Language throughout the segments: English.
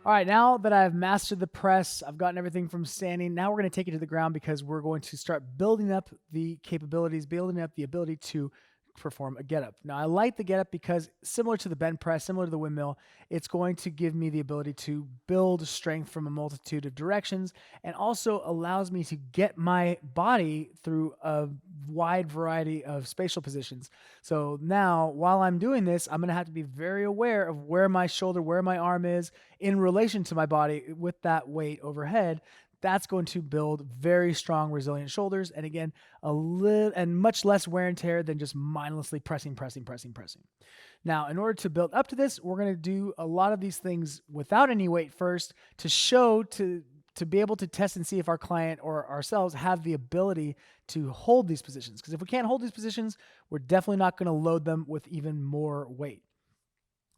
All right, now that I've mastered the press, I've gotten everything from standing. Now we're going to take it to the ground because we're going to start building up the capabilities, building up the ability to perform a get up. Now, I like the get up because similar to the bench press, similar to the windmill, it's going to give me the ability to build strength from a multitude of directions and also allows me to get my body through a wide variety of spatial positions. So now, while I'm doing this, I'm going to have to be very aware of where my shoulder, where my arm is in relation to my body with that weight overhead. That's going to build very strong, resilient shoulders. And again, much less wear and tear than just mindlessly pressing. Now, in order to build up to this, we're going to do a lot of these things without any weight first to be able to test and see if our client or ourselves have the ability to hold these positions. Because if we can't hold these positions, we're definitely not going to load them with even more weight.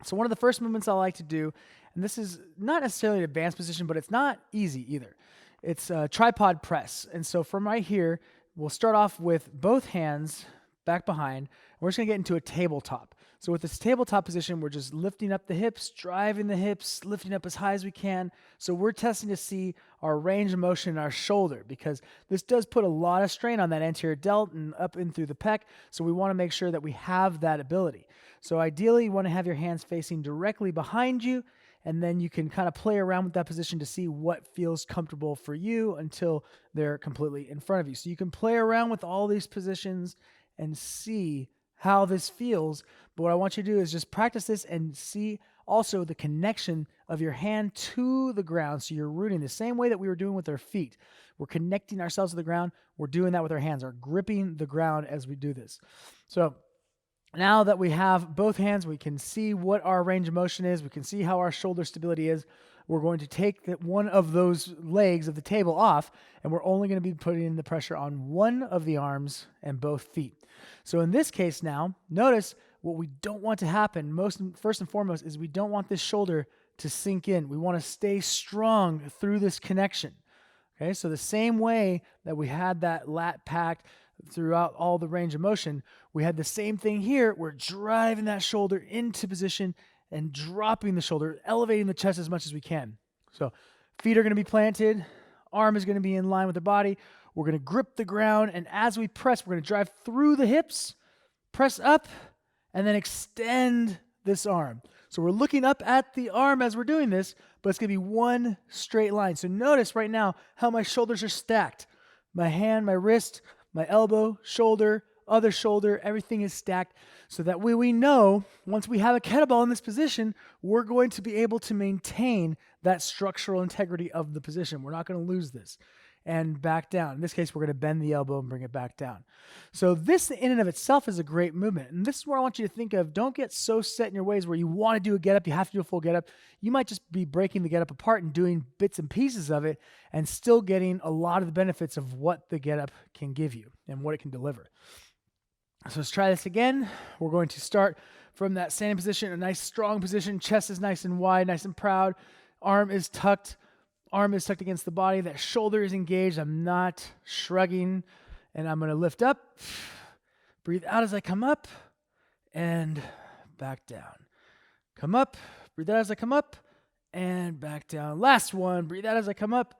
So one of the first movements I like to do, and this is not necessarily an advanced position, but it's not easy either. It's a tripod press. And so from right here, we'll start off with both hands back behind. We're just going to get into a tabletop. So with this tabletop position, we're just lifting up the hips, driving the hips, lifting up as high as we can. So we're testing to see our range of motion in our shoulder because this does put a lot of strain on that anterior delt and up in through the pec. So we want to make sure that we have that ability. So ideally, you want to have your hands facing directly behind you, and then you can kind of play around with that position to see what feels comfortable for you until they're completely in front of you. So you can play around with all these positions and see how this feels. But what I want you to do is just practice this and see also the connection of your hand to the ground. So you're rooting the same way that we were doing with our feet. We're connecting ourselves to the ground. We're doing that with our hands. We're gripping the ground as we do this. So now that we have both hands, we can see what our range of motion is. We can see how our shoulder stability is. We're going to take one of those legs of the table off, and we're only going to be putting the pressure on one of the arms and both feet. So in this case now, notice what we don't want to happen first and foremost is we don't want this shoulder to sink in. We want to stay strong through this connection. Okay, so the same way that we had that lat packed throughout all the range of motion, we had the same thing here. We're driving that shoulder into position and dropping the shoulder, elevating the chest as much as we can. So feet are going to be planted, arm is going to be in line with the body. We're going to grip the ground, and as we press, we're going to drive through the hips, press up, and then extend this arm. So we're looking up at the arm as we're doing this, but it's going to be one straight line. So notice right now how my shoulders are stacked. My hand, my wrist, my elbow, shoulder, other shoulder, everything is stacked. So that way we know once we have a kettlebell in this position, we're going to be able to maintain that structural integrity of the position. We're not going to lose this. And back down. In this case, we're going to bend the elbow and bring it back down. So this in and of itself is a great movement. And this is where I want you to think of, don't get so set in your ways where you want to do a get up, you have to do a full get up. You might just be breaking the get up apart and doing bits and pieces of it and still getting a lot of the benefits of what the get up can give you and what it can deliver. So let's try this again. We're going to start from that standing position, a nice strong position. Chest is nice and wide, nice and proud. Arm is tucked against the body. That shoulder is engaged. I'm not shrugging. And I'm going to lift up. Breathe out as I come up. And back down. Come up. Breathe out as I come up. And back down. Last one. Breathe out as I come up.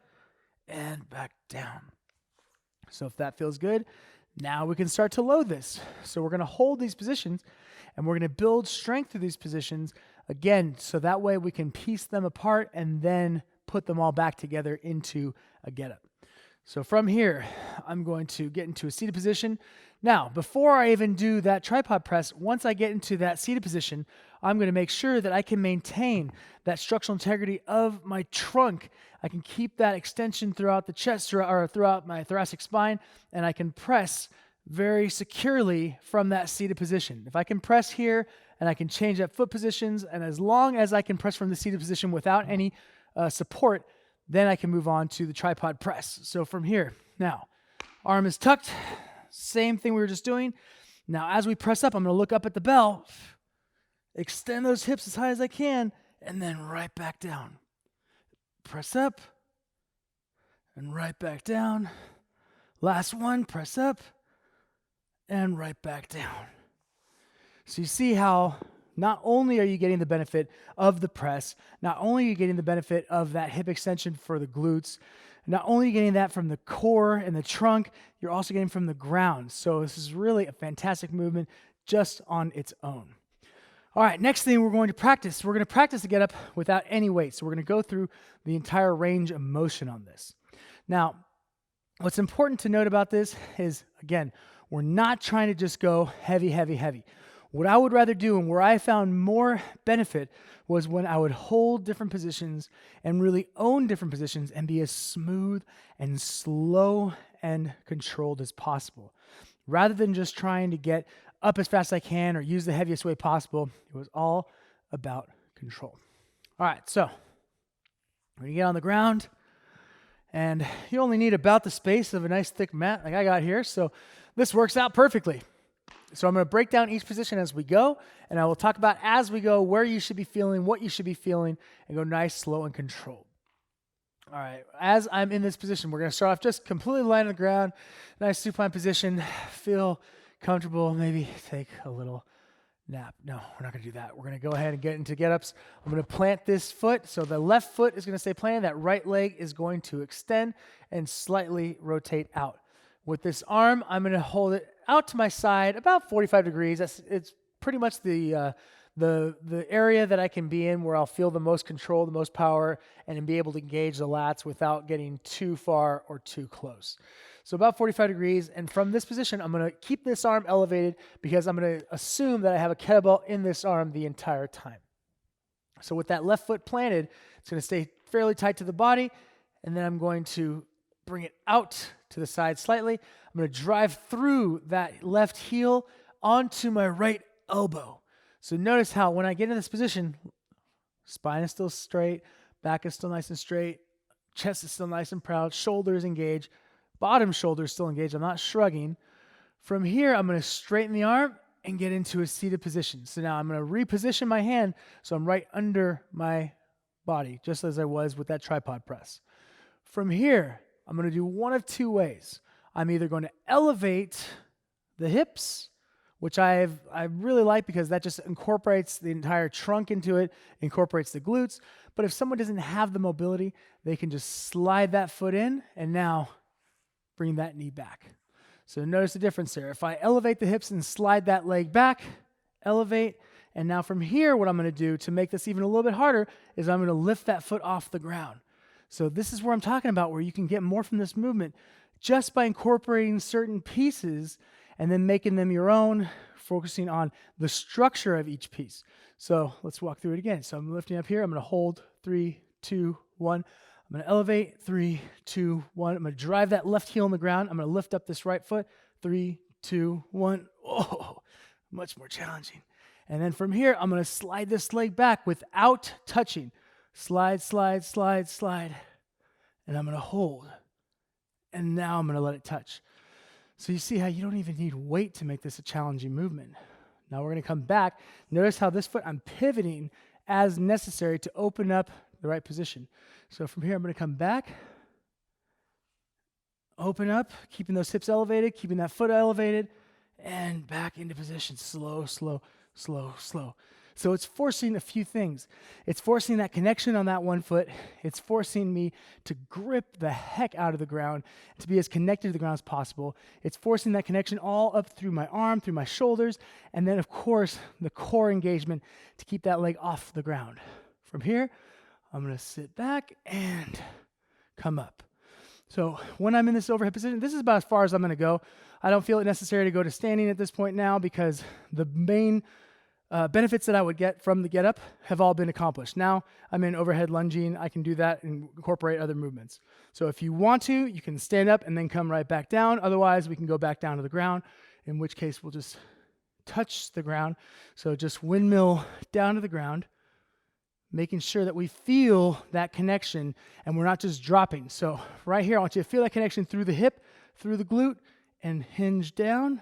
And back down. So if that feels good, now we can start to load this. So we're going to hold these positions. And we're going to build strength through these positions. Again, so that way we can piece them apart and then put them all back together into a get-up. So from here, I'm going to get into a seated position. Now, before I even do that tripod press, once I get into that seated position, I'm going to make sure that I can maintain that structural integrity of my trunk. I can keep that extension throughout the chest or throughout my thoracic spine, and I can press very securely from that seated position. If I can press here and I can change that foot positions, and as long as I can press from the seated position without any support, then I can move on to the tripod press. So from here, now, arm is tucked, same thing we were just doing. Now, as we press up, I'm going to look up at the bell, extend those hips as high as I can, and then right back down. Press up, and right back down. Last one, press up, and right back down. So you see how not only are you getting the benefit of the press, not only are you getting the benefit of that hip extension for the glutes, not only are you getting that from the core and the trunk, you're also getting from the ground. So this is really a fantastic movement just on its own. All right, next thing we're going to practice. We're going to practice the get up without any weight. So we're going to go through the entire range of motion on this. Now, what's important to note about this is, again, we're not trying to just go heavy, heavy, heavy. What I would rather do and where I found more benefit was when I would hold different positions and really own different positions and be as smooth and slow and controlled as possible. Rather than just trying to get up as fast as I can or use the heaviest weight possible, it was all about control. All right, so when you get on the ground, and you only need about the space of a nice thick mat like I got here, so this works out perfectly. So I'm going to break down each position as we go, and I will talk about as we go where you should be feeling, what you should be feeling, and go nice, slow, and controlled. All right, as I'm in this position, we're going to start off just completely lying on the ground, nice supine position, feel comfortable, maybe take a little nap. No, we're not going to do that. We're going to go ahead and get into get-ups. I'm going to plant this foot, so the left foot is going to stay planted, that right leg is going to extend and slightly rotate out. With this arm, I'm going to hold it out to my side about 45 degrees. It's pretty much the area that I can be in where I'll feel the most control, the most power, and be able to engage the lats without getting too far or too close. So about 45 degrees, and from this position, I'm going to keep this arm elevated because I'm going to assume that I have a kettlebell in this arm the entire time. So with that left foot planted, it's going to stay fairly tight to the body, and then I'm going to bring it out to the side slightly. I'm going to drive through that left heel onto my right elbow. So notice how when I get in this position, spine is still straight, back is still nice and straight, chest is still nice and proud, shoulders engaged, bottom shoulder is still engaged. I'm not shrugging. From here, I'm going to straighten the arm and get into a seated position. So now I'm going to reposition my hand so I'm right under my body, just as I was with that tripod press. From here, I'm going to do one of two ways. I'm either going to elevate the hips, which I really like because that just incorporates the entire trunk into it, incorporates the glutes. But if someone doesn't have the mobility, they can just slide that foot in and now bring that knee back. So notice the difference there. If I elevate the hips and slide that leg back, elevate, and now from here, what I'm going to do to make this even a little bit harder is I'm going to lift that foot off the ground. So this is where I'm talking about where you can get more from this movement just by incorporating certain pieces and then making them your own, focusing on the structure of each piece. So let's walk through it again. So I'm lifting up here. I'm going to hold 3, 2, 1. I'm going to elevate 3, 2, 1. I'm going to drive that left heel on the ground. I'm going to lift up this right foot 3, 2, 1. Oh, much more challenging. And then from here, I'm going to slide this leg back without touching. Slide, slide, slide, slide. And I'm going to hold. And now I'm going to let it touch. So you see how you don't even need weight to make this a challenging movement. Now we're going to come back. Notice how this foot, I'm pivoting as necessary to open up the right position. So from here, I'm going to come back, open up, keeping those hips elevated, keeping that foot elevated, and back into position. Slow, slow, slow, slow. So it's forcing a few things. It's forcing that connection on that one foot. It's forcing me to grip the heck out of the ground, to be as connected to the ground as possible. It's forcing that connection all up through my arm, through my shoulders, and then, of course, the core engagement to keep that leg off the ground. From here, I'm going to sit back and come up. So when I'm in this overhead position, this is about as far as I'm going to go. I don't feel it necessary to go to standing at this point now because the main benefits that I would get from the get up have all been accomplished. Now I'm in overhead lunging. I can do that and incorporate other movements. So if you want to, you can stand up and then come right back down. Otherwise, we can go back down to the ground, in which case we'll just touch the ground. So just windmill down to the ground, making sure that we feel that connection and we're not just dropping. So right here, I want you to feel that connection through the hip, through the glute, and hinge down.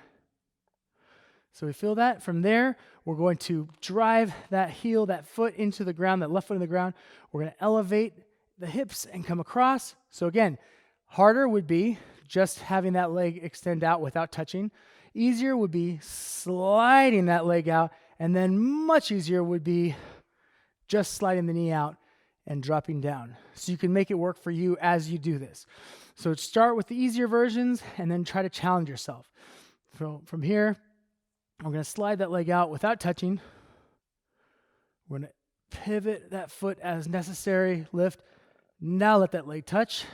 So we feel that. From there, we're going to drive that heel, that foot into the ground, that left foot in the ground. We're going to elevate the hips and come across. So again, harder would be just having that leg extend out without touching. Easier would be sliding that leg out And then much easier would be just sliding the knee out and dropping down. So you can make it work for you as you do this. So start with the easier versions and then try to challenge yourself. So from here, I'm going to slide that leg out without touching. We're going to pivot that foot as necessary, lift. Now let that leg touch.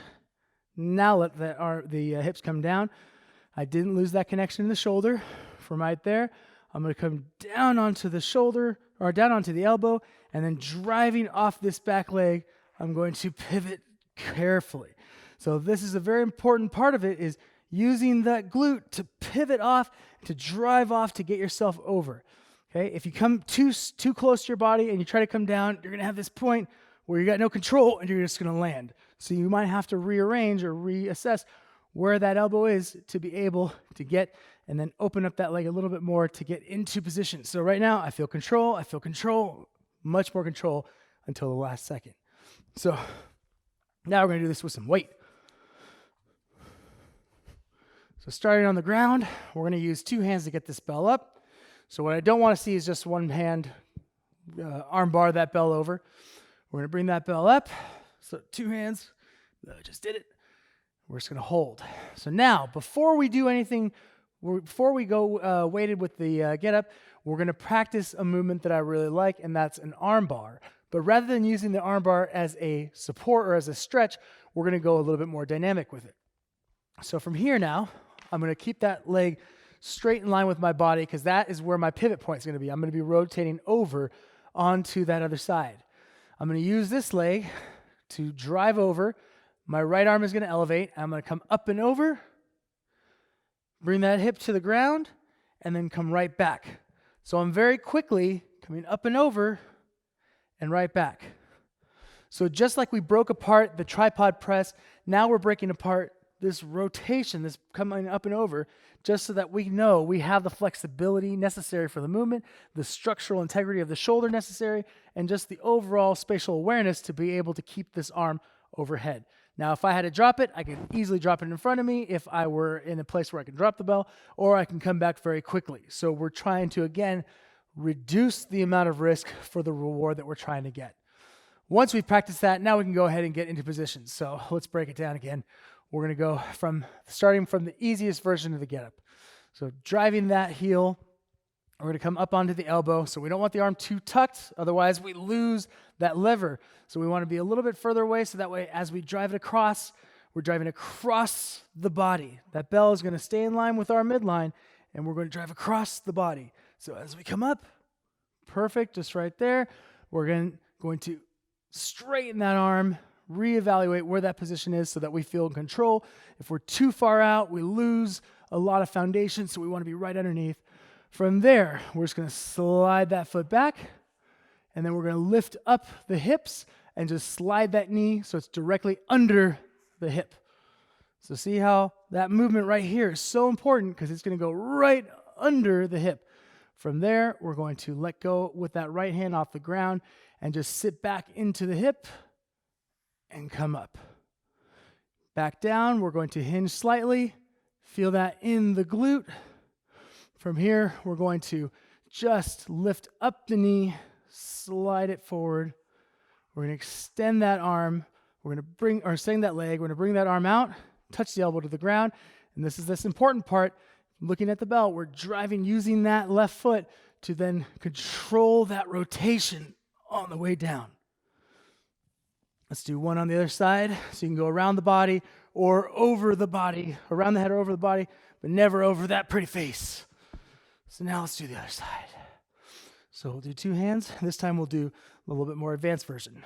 Now let the hips come down. I didn't lose that connection in the shoulder from right there. I'm going to come down onto the shoulder or down onto the elbow, and then driving off this back leg, I'm going to pivot carefully. So this is a very important part of it, is using that glute to pivot off, to drive off, to get yourself over. Okay, if you come too close to your body and you try to come down, you're going to have this point where you got no control and you're just going to land. So you might have to rearrange or reassess where that elbow is to be able to get and then open up that leg a little bit more to get into position. So right now I feel control, much more control until the last second. So now we're going to do this with some weight. So starting on the ground, we're going to use 2 hands to get this bell up. So what I don't want to see is just one hand arm bar that bell over. We're going to bring that bell up. So 2 hands, I just did it. We're just going to hold. So now, before we do anything, before we go weighted with the get up, we're going to practice a movement that I really like, and that's an arm bar. But rather than using the arm bar as a support or as a stretch, we're going to go a little bit more dynamic with it. So from here now, I'm going to keep that leg straight in line with my body because that is where my pivot point is going to be. I'm going to be rotating over onto that other side. I'm going to use this leg to drive over. My right arm is going to elevate. I'm going to come up and over, bring that hip to the ground, and then come right back. So I'm very quickly coming up and over and right back. So just like we broke apart the tripod press, now we're breaking apart this rotation, this coming up and over, just so that we know we have the flexibility necessary for the movement, the structural integrity of the shoulder necessary, and just the overall spatial awareness to be able to keep this arm overhead. Now, if I had to drop it, I could easily drop it in front of me if I were in a place where I can drop the bell, or I can come back very quickly. So we're trying to, again, reduce the amount of risk for the reward that we're trying to get. Once we've practiced that, now we can go ahead and get into position. So let's break it down again. We're going to go starting from the easiest version of the get up. So driving that heel, we're going to come up onto the elbow. So we don't want the arm too tucked, otherwise we lose that lever. So we want to be a little bit further away, so that way as we drive it across, we're driving across the body. That bell is going to stay in line with our midline, and we're going to drive across the body. So as we come up, perfect, just right there, we're going to straighten that arm, reevaluate where that position is so that we feel in control. If we're too far out, we lose a lot of foundation, so we want to be right underneath. From there, we're just going to slide that foot back, and then we're going to lift up the hips and just slide that knee so it's directly under the hip. So see how that movement right here is so important because it's going to go right under the hip. From there, we're going to let go with that right hand off the ground and just sit back into the hip and come up. Back down, we're going to hinge slightly. Feel that in the glute. From here, we're going to just lift up the knee, slide it forward. We're going to extend that arm. We're going to extend that leg. We're going to bring that arm out, touch the elbow to the ground. And this is this important part. Looking at the bell, we're driving using that left foot to then control that rotation on the way down. Let's do one on the other side. So you can go around the body or over the body, around the head or over the body, but never over that pretty face. So now let's do the other side. So we'll do 2 hands. This time we'll do a little bit more advanced version.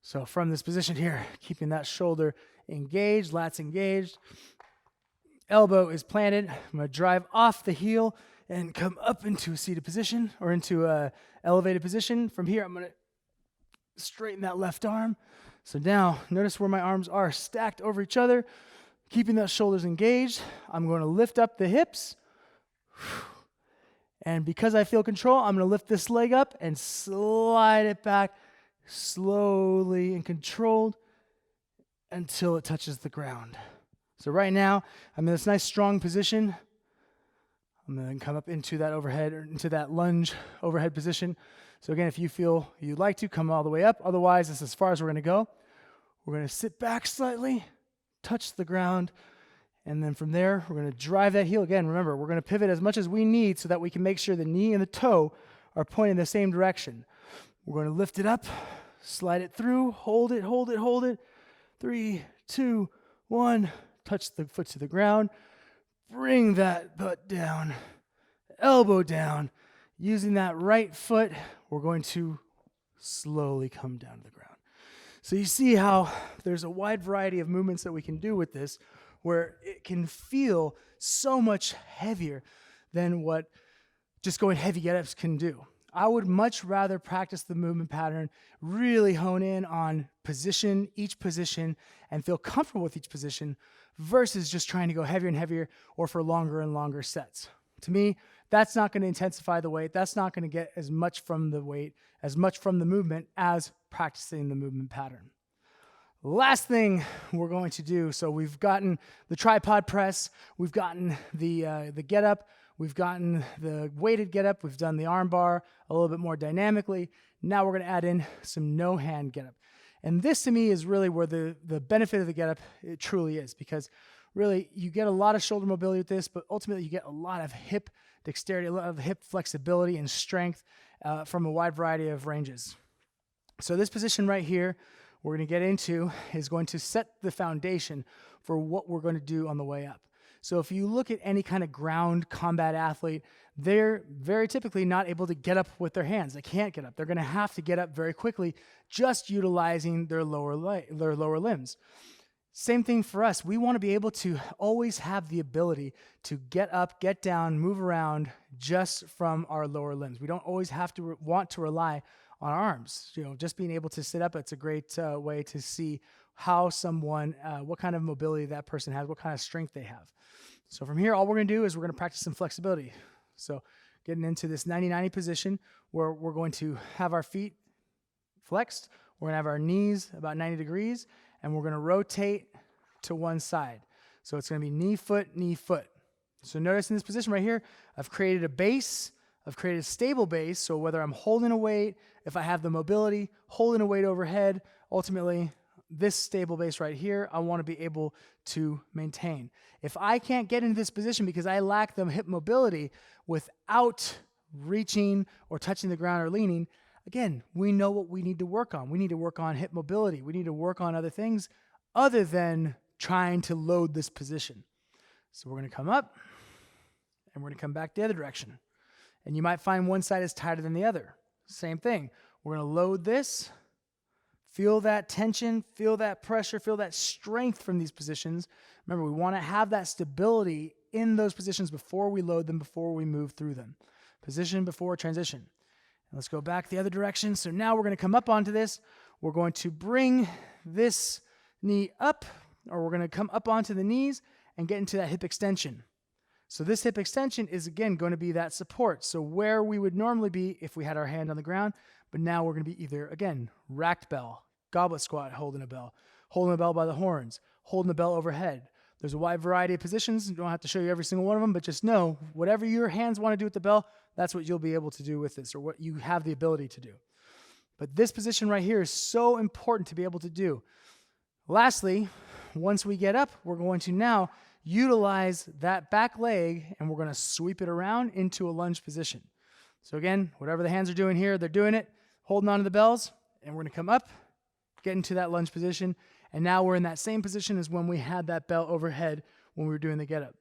So from this position here, keeping that shoulder engaged, lats engaged, elbow is planted. I'm going to drive off the heel and come up into a seated position or into a elevated position. From here, I'm going to straighten that left arm. So now, notice where my arms are stacked over each other, keeping those shoulders engaged. I'm going to lift up the hips. And because I feel control, I'm going to lift this leg up and slide it back slowly and controlled until it touches the ground. So right now, I'm in this nice strong position. I'm going to come up into that overhead, or into that lunge overhead position. So again, if you feel you'd like to, come all the way up. Otherwise, this is as far as we're going to go. We're going to sit back slightly, touch the ground, and then from there, we're going to drive that heel. Again, remember, we're going to pivot as much as we need so that we can make sure the knee and the toe are pointing in the same direction. We're going to lift it up, slide it through, hold it, hold it, hold it. 3, 2, 1. Touch the foot to the ground. Bring that butt down, elbow down. Using that right foot, we're going to slowly come down to the ground. So you see how there's a wide variety of movements that we can do with this, where it can feel so much heavier than what just going heavy get-ups can do. I would much rather practice the movement pattern, really hone in on position, each position, and feel comfortable with each position versus just trying to go heavier and heavier or for longer and longer sets. To me, that's not going to intensify the weight. That's not going to get as much from the weight, as much from the movement as practicing the movement pattern. Last thing we're going to do, so we've gotten the tripod press, we've gotten the get up, we've gotten the weighted get up, we've done the arm bar a little bit more dynamically. Now we're going to add in some no hand get up. And this to me is really where the benefit of the get up it truly is, because really you get a lot of shoulder mobility with this, but ultimately you get a lot of hip dexterity, a lot of hip flexibility and strength from a wide variety of ranges. So this position right here we're going to get into is going to set the foundation for what we're going to do on the way up. So if you look at any kind of ground combat athlete, they're very typically not able to get up with their hands. They can't get up. They're going to have to get up very quickly, just utilizing their lower limbs. Same thing for us. We want to be able to always have the ability to get up, get down, move around just from our lower limbs. We don't always have to want to rely on our arms. Just being able to sit up, it's a great way to see how someone, what kind of mobility that person has, what kind of strength they have. So from here, all we're going to do is we're going to practice some flexibility. So getting into this 90-90 position where we're going to have our feet flexed, we're going to have our knees about 90 degrees, and we're going to rotate to one side. So it's going to be knee, foot, knee, foot. So notice in this position right here, I've created a base, I've created a stable base, so whether I'm holding a weight, if I have the mobility, holding a weight overhead, ultimately this stable base right here, I want to be able to maintain. If I can't get into this position because I lack the hip mobility without reaching or touching the ground or leaning, again, we know what we need to work on. We need to work on hip mobility. We need to work on other things other than trying to load this position. So we're going to come up and we're going to come back the other direction. And you might find one side is tighter than the other. Same thing. We're going to load this, feel that tension, feel that pressure, feel that strength from these positions. Remember, we want to have that stability in those positions before we load them, before we move through them. Position before transition. And let's go back the other direction. So now we're going to come up onto this. We're going to bring this knee up, or we're going to come up onto the knees and get into that hip extension. So this hip extension is, again, going to be that support. So where we would normally be if we had our hand on the ground, but now we're going to be either, again, racked bell, goblet squat, holding a bell by the horns, holding the bell overhead. There's a wide variety of positions. You don't have to show you every single one of them, but just know whatever your hands want to do with the bell, that's what you'll be able to do with this, or what you have the ability to do. But this position right here is so important to be able to do. Lastly, once we get up, we're going to now utilize that back leg and we're going to sweep it around into a lunge position. So again, whatever the hands are doing here, they're doing it, holding on to the bells, and we're going to come up, get into that lunge position, and now we're in that same position as when we had that bell overhead when we were doing the get up.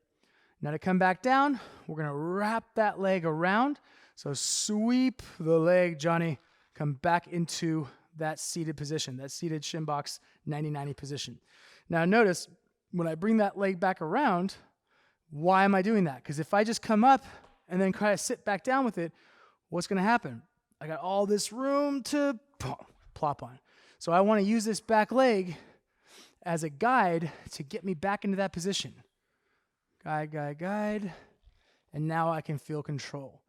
Now to come back down, we're going to wrap that leg around. So sweep the leg, Johnny, come back into that seated position, that seated shin box 90-90 position. Now notice, when I bring that leg back around, why am I doing that? Because if I just come up and then try to sit back down with it, what's going to happen? I got all this room to plop on. So I want to use this back leg as a guide to get me back into that position. Guide. And now I can feel control.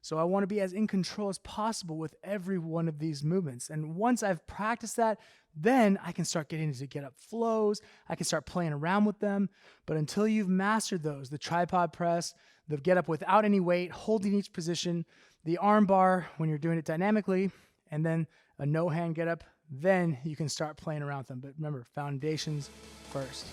So I want to be as in control as possible with every one of these movements. And once I've practiced that, then I can start getting into get up flows. I can start playing around with them. But until you've mastered those, the tripod press, the get up without any weight, holding each position, the arm bar when you're doing it dynamically, and then a no hand get up, then you can start playing around with them. But remember, foundations first.